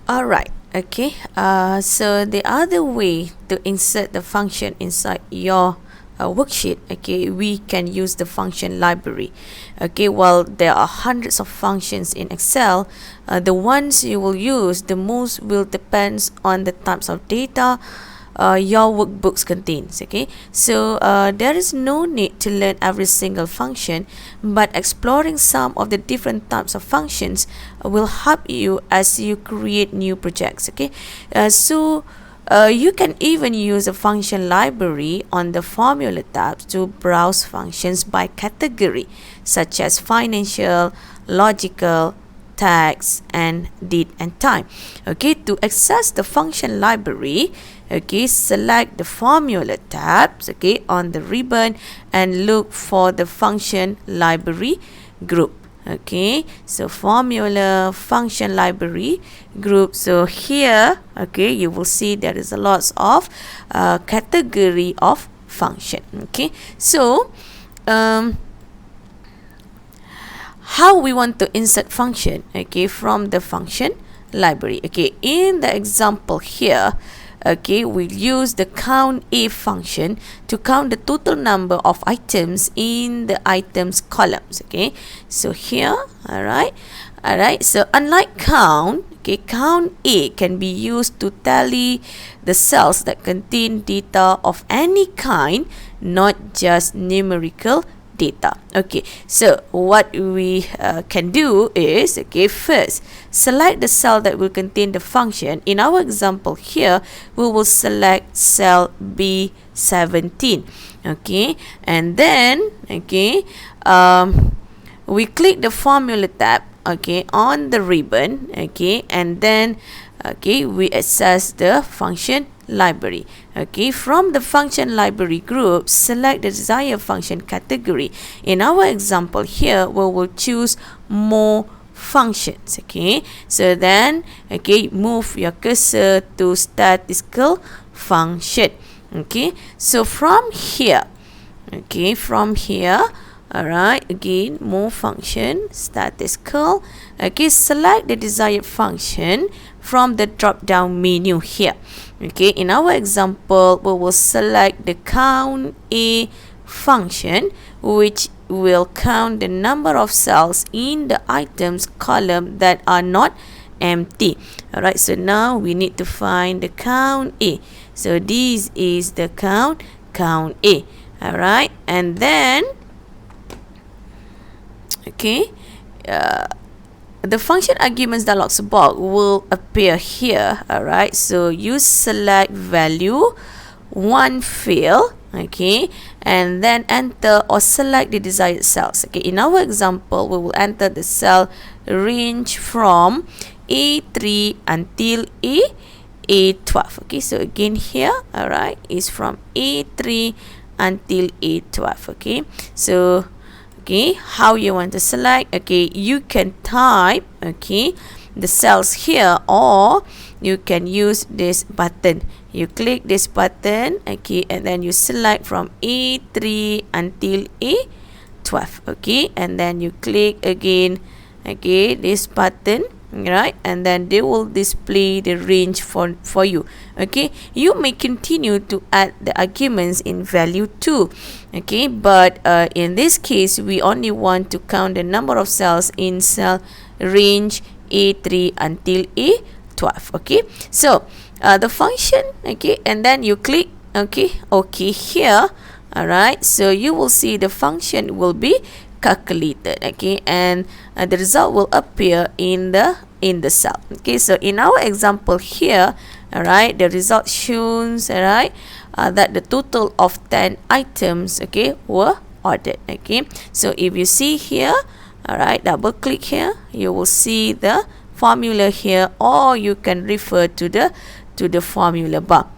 Alright, okay. So the other way to insert the function inside your worksheet, okay, we can use the function library. Okay, well, there are hundreds of functions in Excel. The ones you will use the most will depends on the types of data your workbooks contains. Okay, so there is no need to learn every single function, but exploring some of the different types of functions will help you as you create new projects. Okay, so you can even use a function library on the formula tab to browse functions by category, such as financial, logical, tax, and date and time. Okay, to access the function library, okay, select the formula tabs, okay, on the ribbon and look for the function library group. Okay, so formula function library group. So here, okay, you will see there is a lots of category of function. Okay, so how we want to insert function, okay, from the function library. Okay, in the example here, okay, we'll use the count A function to count the total number of items in the items columns. Okay, so here, alright, so unlike count, okay, count A can be used to tally the cells that contain data of any kind, not just numerical data. Okay, so what we can do is, okay, first select the cell that will contain the function. In our example here, we will select cell B17. Okay, and then, okay, we click the formula tab, okay, on the ribbon, okay, and then, okay, we access the function library. Okay, from the function library group, select the desired function category. In our example here, we will choose more functions. Okay, so then, okay, move your cursor to statistical function. Okay, so from here, okay, from here, alright, again, move function, statistical. Okay, select the desired function from the drop down menu here. Okay, in our example, we will select the count A function, which will count the number of cells in the items column that are not empty. Alright, so now we need to find the count A. So this is the count A. Alright, and then, okay, the function arguments dialog box will appear here. Alright, so you select value 1 field, okay, and then enter or select the desired cells. Okay, in our example, we will enter the cell range from A3 until A12. Okay, so again here, alright, is from A3 until A12. Okay, so, okay, how you want to select, okay, you can type, okay, the cells here, or you can use this button. You click this button, okay, and then you select from A3 until A12. Okay, and then you click again, okay, this button, right, and then they will display the range for you. Okay, you may continue to add the arguments in value 2. Okay, but in this case, we only want to count the number of cells in cell range A3 until A12. Okay, so the function, okay, and then you click, okay here. Alright, so you will see the function will be calculated, okay, and the result will appear in the cell. Okay, so in our example here, alright, the result shows, alright, that the total of 10 items, okay, were ordered. Okay, so if you see here, alright, double click here, you will see the formula here, or you can refer to the formula bar.